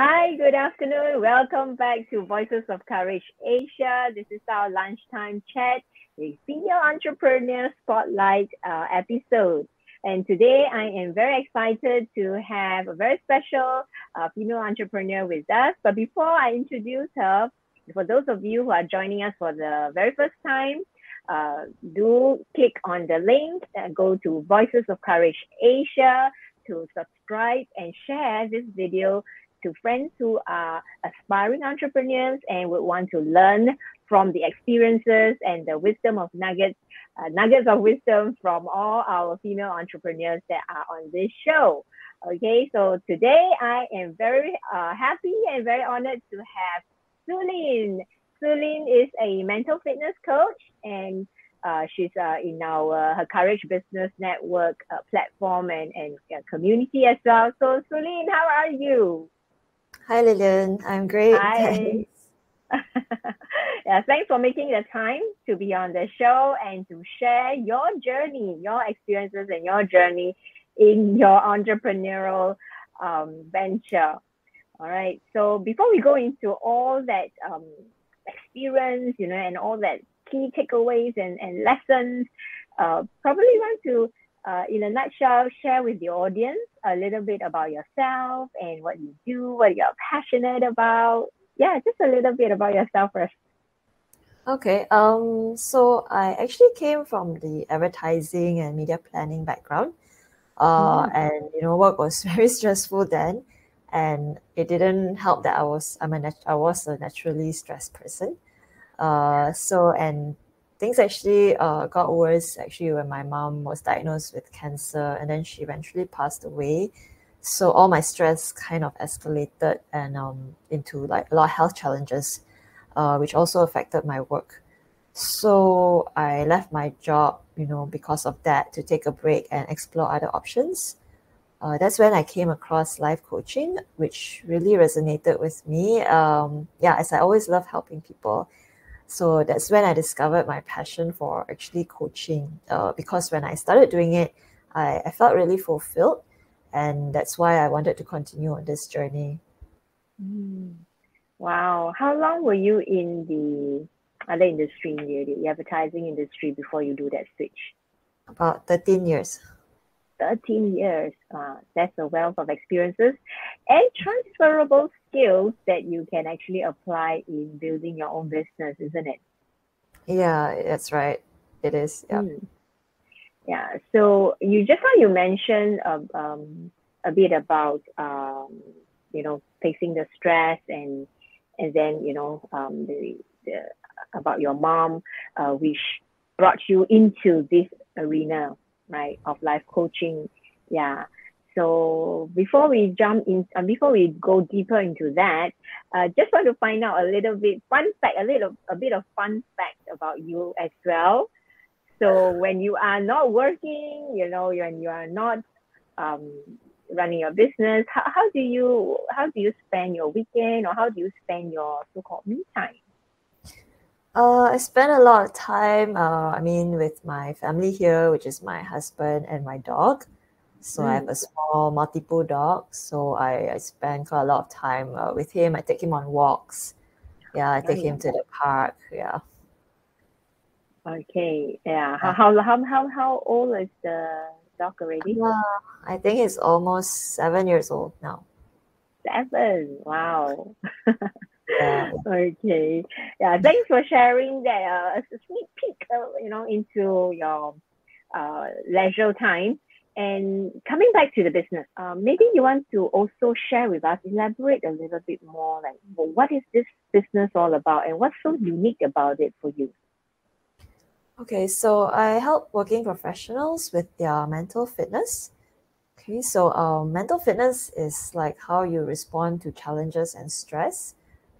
Hi, good afternoon. Welcome back to Voices of Courage Asia. This is our lunchtime chat, a female entrepreneur spotlight episode. And today I am very excited to have a very special female entrepreneur with us. But before I introduce her, for those of you who are joining us for the very first time, do click on the link and go to Voices of Courage Asia to subscribe and share this video to friends who are aspiring entrepreneurs and would want to learn from the experiences and the wisdom of nuggets of wisdom from all our female entrepreneurs that are on this show. Okay, so today I am very happy and very honored to have Sue-lin. Sue-lin is a mental fitness coach and she's in our her Courage Business Network platform and community as well. So Sue-lin, how are you? Hi Lilian, I'm great. Hi. Yeah, thanks for making the time to be on the show and to share your journey, your experiences, and your journey in your entrepreneurial venture. All right. So before we go into all that experience, and all that key takeaways and lessons, probably want to in a nutshell, share with the audience a little bit about yourself and what you do, what you're passionate about. Yeah, just a little bit about yourself first. Okay, so I actually came from the advertising and media planning background. And work was very stressful then, and it didn't help that I was a naturally stressed person. And things actually got worse when my mom was diagnosed with cancer, and then she eventually passed away. So all my stress kind of escalated and into like a lot of health challenges, which also affected my work. So I left my job, because of that, to take a break and explore other options. That's when I came across life coaching, which really resonated with me. As I always love helping people. So that's when I discovered my passion for actually coaching, because when I started doing it, I felt really fulfilled. And that's why I wanted to continue on this journey. Wow. How long were you in the other industry, in the advertising industry, before you do that switch? About 13 years. 13 years. That's a wealth of experiences and transferable skills that you can actually apply in building your own business, isn't it? Yeah, that's right. It is. Yeah. Yeah. So you mentioned a bit about facing the stress and then the about your mom, which brought you into this arena, right, of life coaching. Yeah. So before we before we go deeper into that, just want to find out a bit of fun fact about you as well. So when you are not working, when you are not running your business, how do you spend your weekend, or how do you spend your so-called me time? I spend a lot of time, with my family here, which is my husband and my dog. So I have a small multiple dog. So I spend quite a lot of time with him. I take him on walks. Yeah, I take him to the park. Yeah. Okay. Yeah. How old is the dog already? I think he's almost 7 years old now. 7. Wow. Yeah. Okay. Yeah. Thanks for sharing that. A sneak peek, into your leisure time. And coming back to the business, maybe you want to also share with us, elaborate a little bit more, like, well, what is this business all about, and what's so unique about it for you? Okay, so I help working professionals with their mental fitness. Okay, so mental fitness is like how you respond to challenges and stress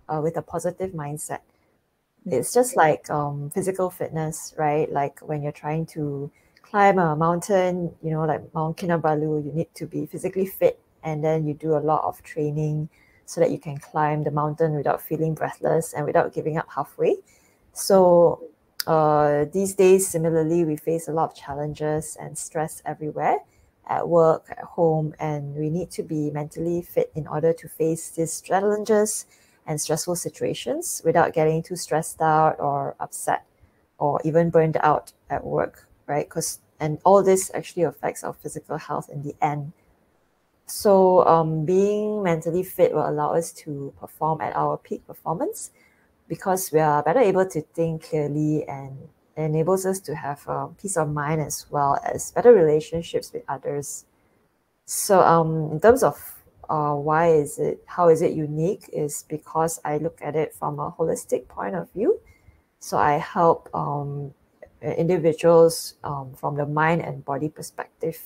with a positive mindset. It's just like physical fitness, right? Like when you're trying to climb a mountain, like Mount Kinabalu, you need to be physically fit, and then you do a lot of training so that you can climb the mountain without feeling breathless and without giving up halfway. So these days, similarly, we face a lot of challenges and stress everywhere. at work, at home, and we need to be mentally fit in order to face these challenges and stressful situations without getting too stressed out or upset or even burned out at work, right? And all this actually affects our physical health in the end. So being mentally fit will allow us to perform at our peak performance because we are better able to think clearly, and enables us to have peace of mind as well as better relationships with others. So in terms of how is it unique, is because I look at it from a holistic point of view. So I help individuals from the mind and body perspective.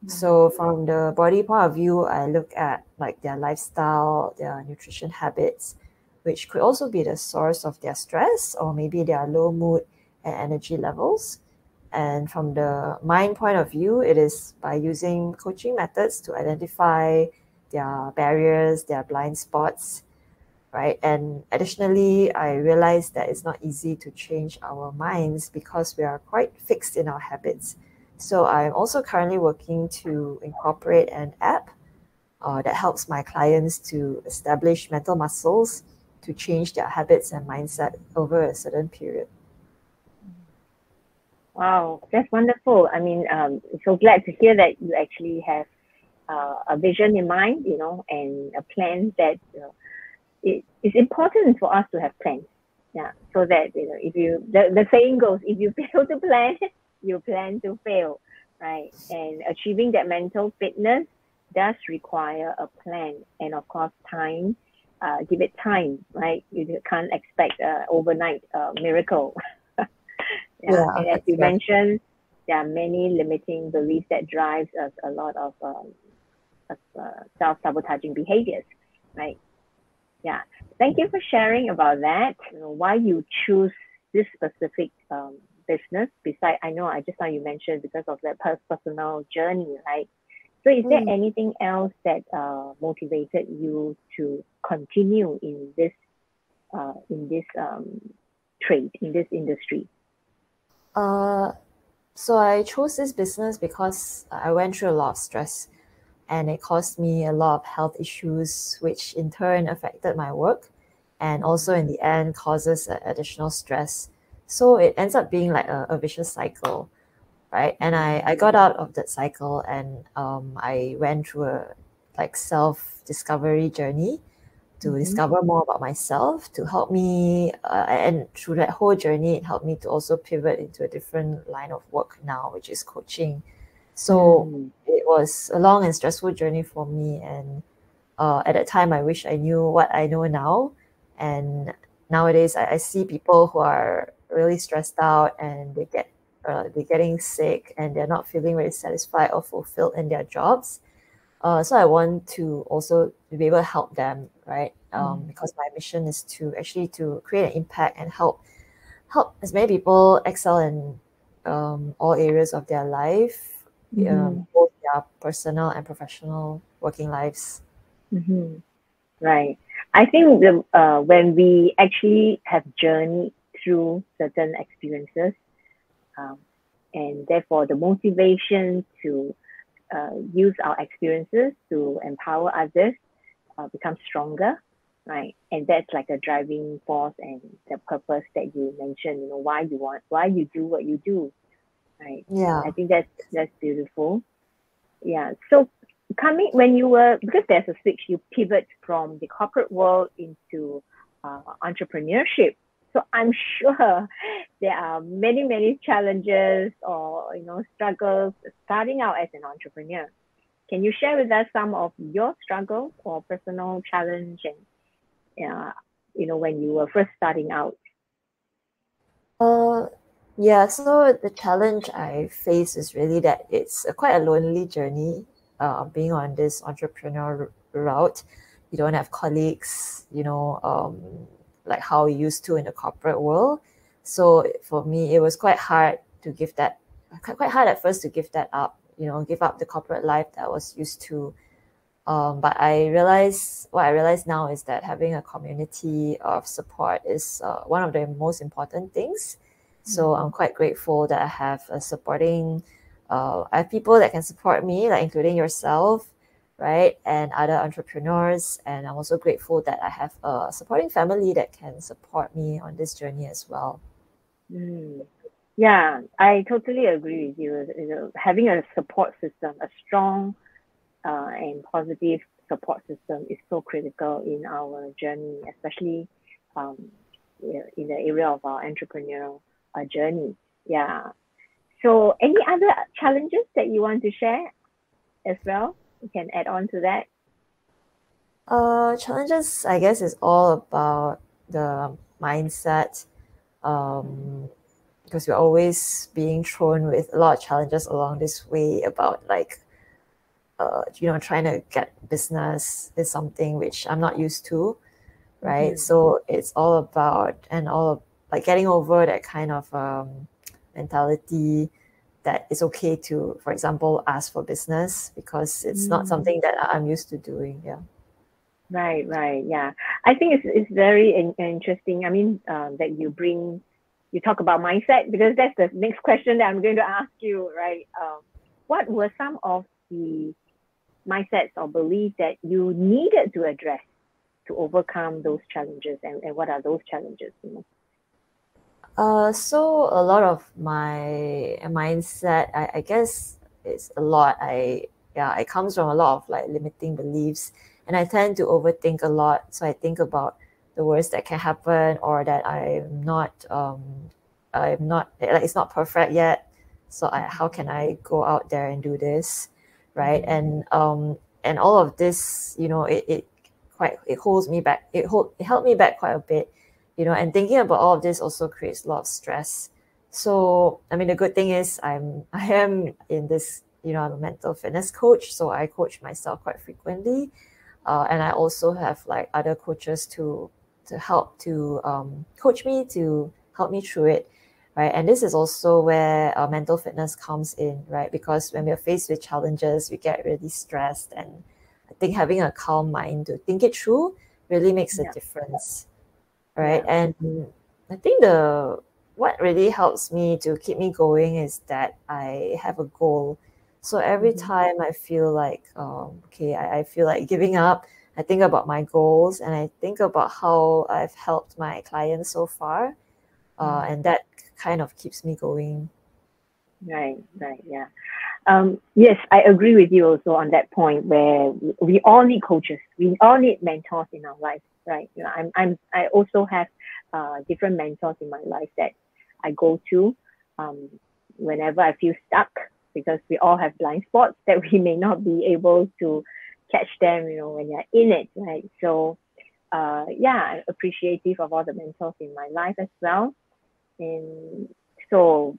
So from the body point of view, I look at like their lifestyle, their nutrition habits, which could also be the source of their stress or maybe their low mood and energy levels. And from the mind point of view, it is by using coaching methods to identify their barriers, their blind spots, right? And additionally, I realized that it's not easy to change our minds because we are quite fixed in our habits. So I'm also currently working to incorporate an app that helps my clients to establish mental muscles to change their habits and mindset over a certain period. Wow, that's wonderful. I mean, so glad to hear that you actually have a vision in mind, and a plan that it's important for us to have plans. Yeah, so that if the saying goes, if you fail to plan, you plan to fail, right? And achieving that mental fitness does require a plan and of course time. Give it time, right? You can't expect overnight miracle. Yeah, and as you mentioned, there are many limiting beliefs that drives us a lot of self-sabotaging behaviors, right? Yeah, thank you for sharing about that. Why you choose this specific business. Besides, I just now you mentioned because of that personal journey, right? So, is there anything else that motivated you to continue in this trade, in this industry? So I chose this business because I went through a lot of stress, and it caused me a lot of health issues, which in turn affected my work, and also in the end causes additional stress. So it ends up being like a vicious cycle, right? And I got out of that cycle, and I went through a like self-discovery journey to discover more about myself, to help me, and through that whole journey, it helped me to also pivot into a different line of work now, which is coaching. So it was a long and stressful journey for me, and at that time, I wish I knew what I know now. And nowadays, I see people who are really stressed out, and they're getting sick, and they're not feeling very satisfied or fulfilled in their jobs. So I want to also be able to help them, right? Because my mission is to actually to create an impact and help as many people excel in all areas of their life, both their personal and professional working lives. Right. I think when we actually have journeyed through certain experiences, and therefore the motivation to use our experiences to empower others becomes stronger, right? And that's like a driving force and the purpose that you mentioned. Why you do what you do, right? Yeah. I think that's beautiful. Yeah. So because there's a switch, you pivot from the corporate world into entrepreneurship. So I'm sure there are many, many challenges or struggles starting out as an entrepreneur. Can you share with us some of your struggles or personal challenge and when you were first starting out? Yeah, so the challenge I face is really that it's quite a lonely journey, being on this entrepreneur route. You don't have colleagues, like how we used to in the corporate world. So for me, it was quite hard at first to give that up, give up the corporate life that I was used to. But what I realize now is that having a community of support is one of the most important things. So I'm quite grateful that I have a supporting I have people that can support me, like including yourself, right, and other entrepreneurs. And I'm also grateful that I have a supporting family that can support me on this journey as well. Mm. Yeah, I totally agree with you. You know, having a support system, a strong and positive support system is so critical in our journey, especially um, in the area of our entrepreneurial journey. Yeah. So, any other challenges that you want to share as well? You can add on to that. Challenges, I guess, is all about the mindset. Because we're always being thrown with a lot of challenges along this way about like trying to get business is something which I'm not used to, right? Mm-hmm. So it's all about like getting over that kind of mentality that it's okay to, for example, ask for business because it's not something that I'm used to doing. Yeah. Right, right. Yeah. I think it's very interesting. I mean, that you talk about mindset because that's the next question that I'm going to ask you, right? What were some of the mindsets or beliefs that you needed to address to overcome those challenges, and what are those challenges, you know? So a lot of my mindset, I guess it's a lot. It comes from a lot of like limiting beliefs, and I tend to overthink a lot. So I think about the worst that can happen, or that I'm not like it's not perfect yet. So how can I go out there and do this, right? And all of this, it holds me back. It held me back quite a bit, and thinking about all of this also creates a lot of stress. So I mean, the good thing is I am in this, I'm a mental fitness coach, so I coach myself quite frequently, and I also have like other coaches to help to coach me, to help me through it, right? And this is also where mental fitness comes in, right? Because when we're faced with challenges, we get really stressed, and I think having a calm mind to think it through really makes a Yeah, difference, yeah. right? And I think the what really helps me to keep me going is that I have a goal. So every Mm-hmm. time I feel like okay, I feel like giving up, I think about my goals and I think about how I've helped my clients so far, and that kind of keeps me going. Right, right, yeah. Yes, I agree with you also on that point where we all need coaches. We all need mentors in our life, right? You know, I also have different mentors in my life that I go to um, whenever I feel stuck because we all have blind spots that we may not be able to catch them, you know, when you're in it, right? So, yeah, I'm appreciative of all the mentors in my life as well. And so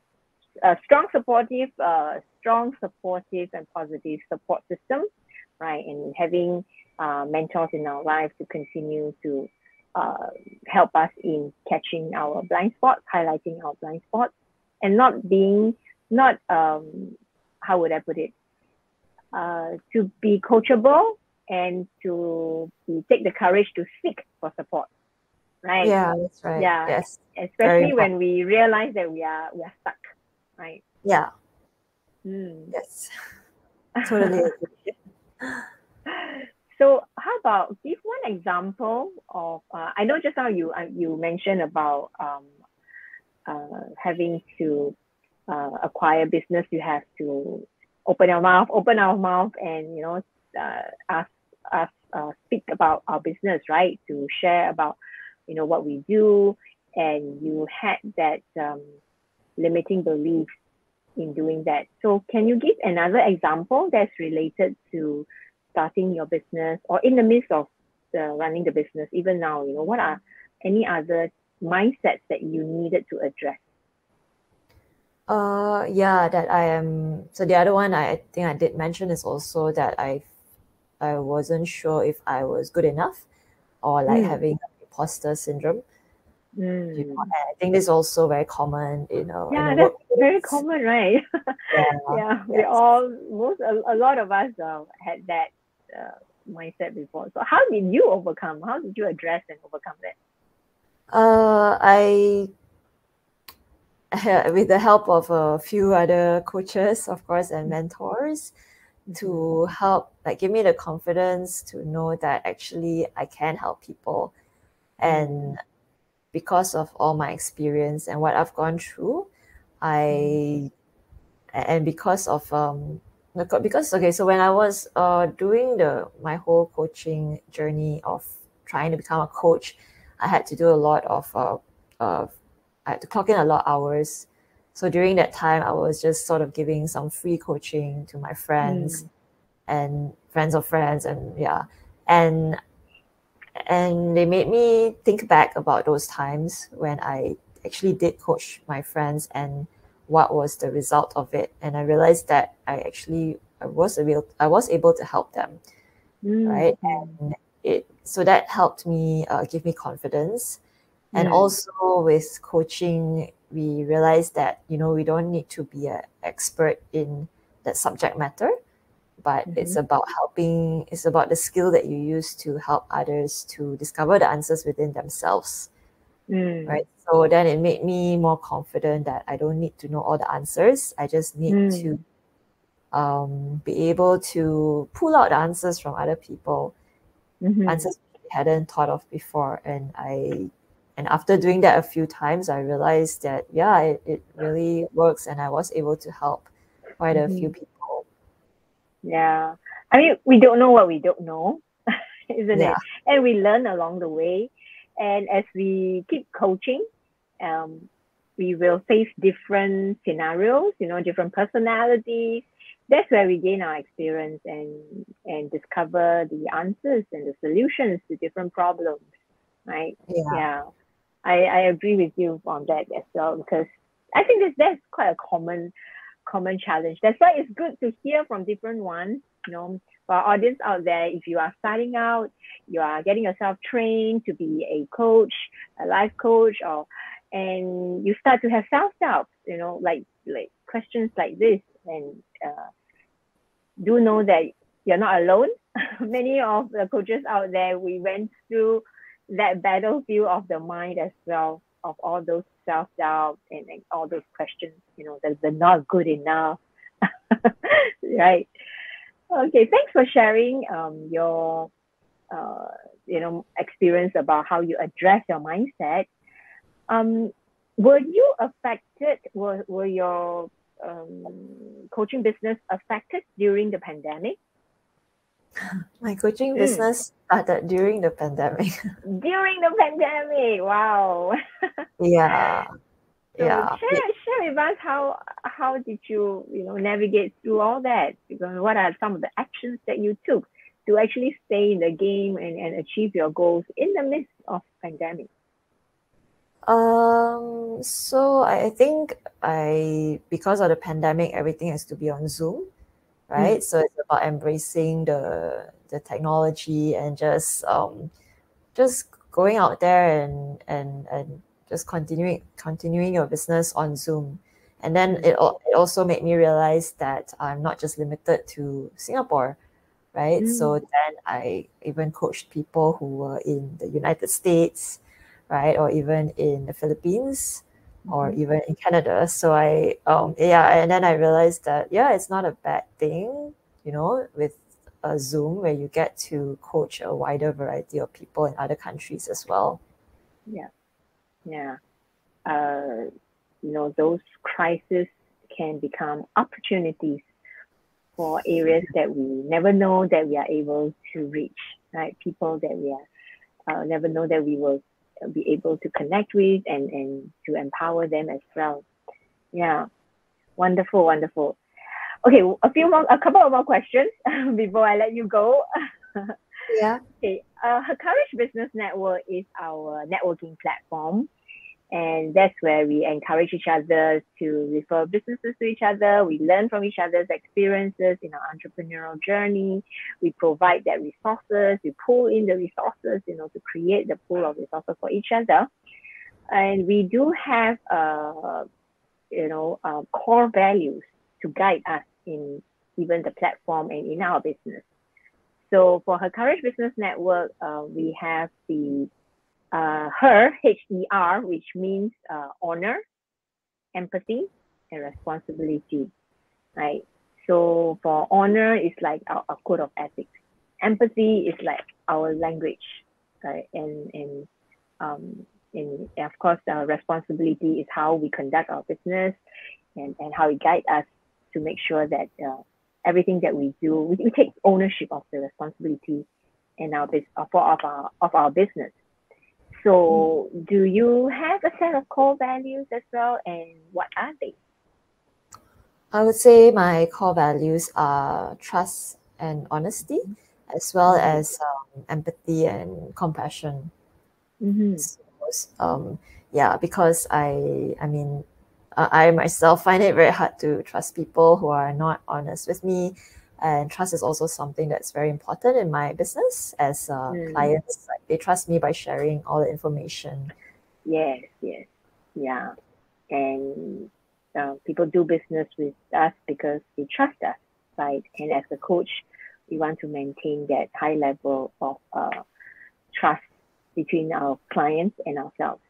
strong, supportive, and positive support system, right? And having mentors in our life to continue to uh, help us in catching our blind spots, highlighting our blind spots, and not how would I put it? To be coachable and to take the courage to seek for support, right? Yeah, that's right. Yeah, Yes, very especially when important. we realize that we are stuck, right? Yeah, Mm. yes, totally agree. So how about give one example of I know just now you mentioned about having to acquire business, you have to open our mouth, and you know ask us speak about our business, right? To share about what we do, and you had that limiting belief in doing that. So can you give another example that's related to starting your business or in the midst of running the business, even now, what are any other mindsets that you needed to address? Yeah, that I am. So the other one I think I did mention is also that I wasn't sure if I was good enough, or like Mm, having imposter syndrome. mm. And I think this is also very common, in Yeah, the that's very workplace. common, right? Yeah, Yeah, we yes. all, a lot of us had that uh, mindset before. So how did you overcome? How did you address and overcome that? I with the help of a few other coaches, of course, and mentors, to help, like, give me the confidence to know that actually I can help people. And because of all my experience and what I've gone through, I and because of because okay, so when I was doing my whole coaching journey of trying to become a coach, I had to do a lot of I had to clock in a lot of hours. So during that time, I was just sort of giving some free coaching to my friends and friends of friends, and yeah, and they made me think back about those times when I actually did coach my friends and what was the result of it. And I realized that I was able to help them, right? And so that helped me give me confidence. And also with coaching, we realized that, we don't need to be an expert in that subject matter, but it's about it's about the skill that you use to help others to discover the answers within themselves, right? So then it made me more confident that I don't need to know all the answers. I just need to be able to pull out the answers from other people, answers I hadn't thought of before. And after doing that a few times, I realized that, yeah, it really works, and I was able to help quite a few people. Yeah. I mean, we don't know what we don't know, isn't Yeah. it? And we learn along the way. And as we keep coaching, we will face different scenarios, different personalities. That's where we gain our experience and discover the answers and the solutions to different problems, right? Yeah. I agree with you on that as well, because I think that's quite a common challenge. That's why it's good to hear from different ones. For our audience out there, if you are starting out, you are getting yourself trained to be a coach, a life coach, and you start to have self-doubt, like questions like this, and do know that you're not alone. Many of the coaches out there, we went through that battlefield of the mind as well, of all those self-doubt and all those questions, that they're not good enough. Right. Okay, thanks for sharing your experience about how you address your mindset. Were you affected? Were your coaching business affected during the pandemic? My coaching business started during the pandemic. During the pandemic, wow. Yeah. So Yeah. share with us how did you navigate through all that? What are some of the actions that you took to actually stay in the game and achieve your goals in the midst of pandemic? So I think because of the pandemic, everything has to be on Zoom, right? So it's about embracing the technology and just going out there and just continuing your business on Zoom. And then it also made me realize that I'm not just limited to Singapore, right? So then I even coached people who were in the United States, right, or even in the Philippines, or even in Canada. So and then I realized that, yeah, it's not a bad thing, with a Zoom, where you get to coach a wider variety of people in other countries as well. Yeah. Those crises can become opportunities for areas that we never know that we are able to reach, right? People that we are never know that we will be able to connect with and to empower them as well. Yeah, wonderful. Okay, a couple of more questions before I let you go. Yeah. Okay, Her Courage Business Network is our networking platform. And that's where we encourage each other to refer businesses to each other. We learn from each other's experiences in our entrepreneurial journey. We provide that resources. We pull in the resources, to create the pool of resources for each other. And we do have, core values to guide us in even the platform and in our business. So for Her Courage Business Network, we have the HER, H-E-R, which means honor, empathy, and responsibility, right? So for honor, it's like our code of ethics. Empathy is like our language, right? And of course, responsibility is how we conduct our business and how it guides us to make sure that everything that we do, we take ownership of the responsibility in our of our business. So, do you have a set of core values as well, and what are they? I would say my core values are trust and honesty, as well as empathy and compassion. Mm-hmm. Yeah, because I mean, I myself find it very hard to trust people who are not honest with me, and trust is also something that's very important in my business. As clients, like, they trust me by sharing all the information. Yes, yeah, and people do business with us because they trust us, right? And as a coach, we want to maintain that high level of trust between our clients and ourselves.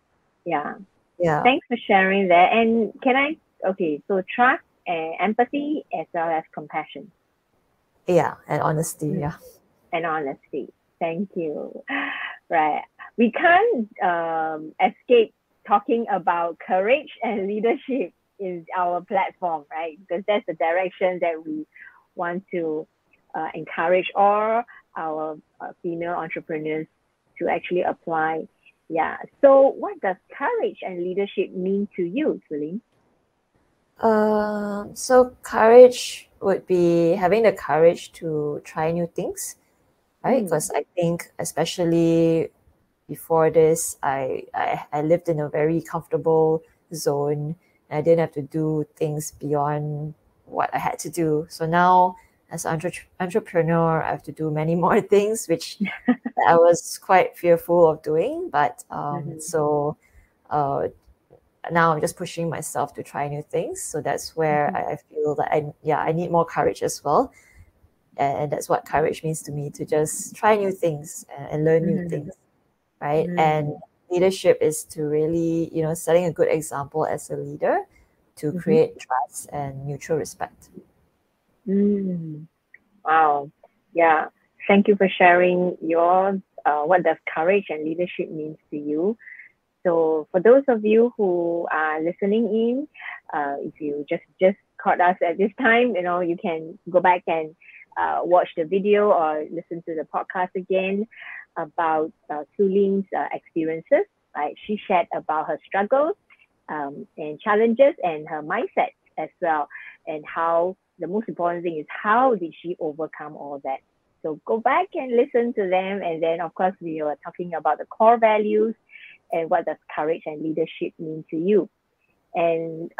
Yeah. Yeah, Thanks for sharing that. And so trust and empathy as well as compassion. yeah, and honesty. Yeah. And honesty. Thank you. Right. We can't escape talking about courage and leadership in our platform, right? Because that's the direction that we want to encourage all our female entrepreneurs to actually apply. Yeah. So, what does courage and leadership mean to you, Sue-lin? So courage would be having the courage to try new things, right? Because I think, especially before this, I lived in a very comfortable zone, and I didn't have to do things beyond what I had to do. So now, as an entrepreneur, I have to do many more things, which I was quite fearful of doing. But so uh, now I'm just pushing myself to try new things. So that's where I feel that I need more courage as well. And that's what courage means to me, to just try new things and learn new things, right? And leadership is to really, setting a good example as a leader to create trust and mutual respect. Wow. Yeah. Thank you for sharing your what does courage and leadership means to you. So for those of you who are listening in, if you just caught us at this time, you can go back and watch the video or listen to the podcast again about Sue-lin's experiences. Right, she shared about her struggles and challenges and her mindset as well, and how the most important thing is how did she overcome all that. So go back and listen to them, and then of course we were talking about the core values and what does courage and leadership mean to you. And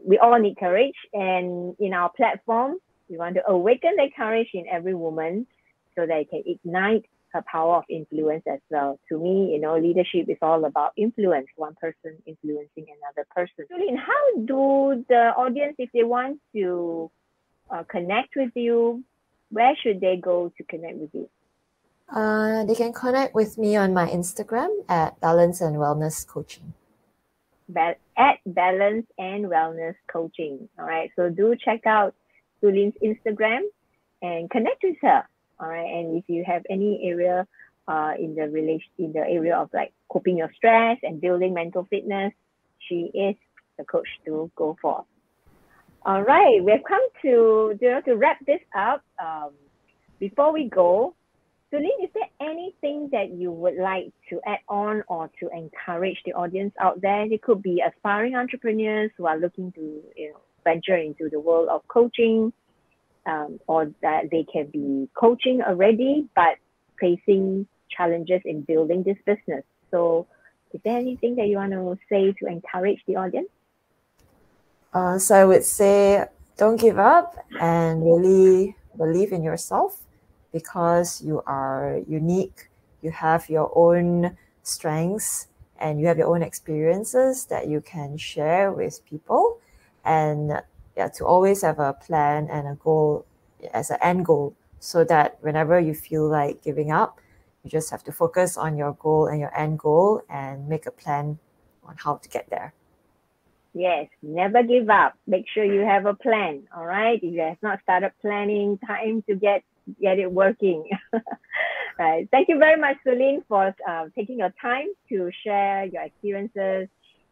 we all need courage. And in our platform, we want to awaken that courage in every woman so that it can ignite her power of influence as well. To me, leadership is all about influence, one person influencing another person. Sue-lin, how do the audience, if they want to connect with you, where should they go to connect with you? They can connect with me on my Instagram at Balance and Wellness Coaching. At Balance and Wellness Coaching. All right. So do check out Sue-lin's Instagram and connect with her. All right. And if you have any area in the area of like coping your stress and building mental fitness, she is the coach to go for. All right. We've come to wrap this up. Before we go, Sue-lin, is there anything that you would like to add on or to encourage the audience out there? It could be aspiring entrepreneurs who are looking to venture into the world of coaching, or that they can be coaching already but facing challenges in building this business. So is there anything that you want to say to encourage the audience? So I would say don't give up and really believe in yourself, because you are unique. You have your own strengths and you have your own experiences that you can share with people. And to always have a plan and a goal as an end goal, so that whenever you feel like giving up, you just have to focus on your goal and your end goal and make a plan on how to get there. Yes, never give up. Make sure you have a plan. All right. If you have not started planning, time to get it working. Right. Thank you very much, Sue-lin, for taking your time to share your experiences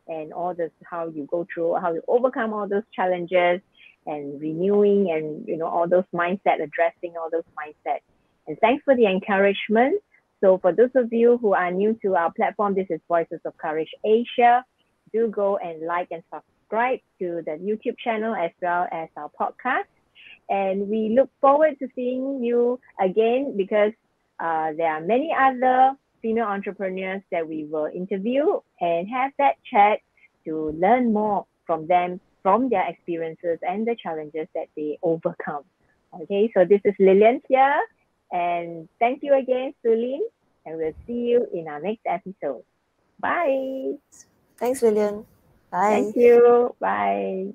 and all this, how you go through, how you overcome all those challenges and renewing and, all those mindset, addressing all those mindsets. And thanks for the encouragement. So for those of you who are new to our platform, this is Voices of Courage Asia. Do go and like and subscribe to the YouTube channel as well as our podcast. And we look forward to seeing you again because there are many other female entrepreneurs that we will interview and have that chat to learn more from them, from their experiences and the challenges that they overcome. Okay, so this is Lilian here. And thank you again, Sue-lin. And we'll see you in our next episode. Bye. Thanks, Lilian. Bye. Thank you. Bye.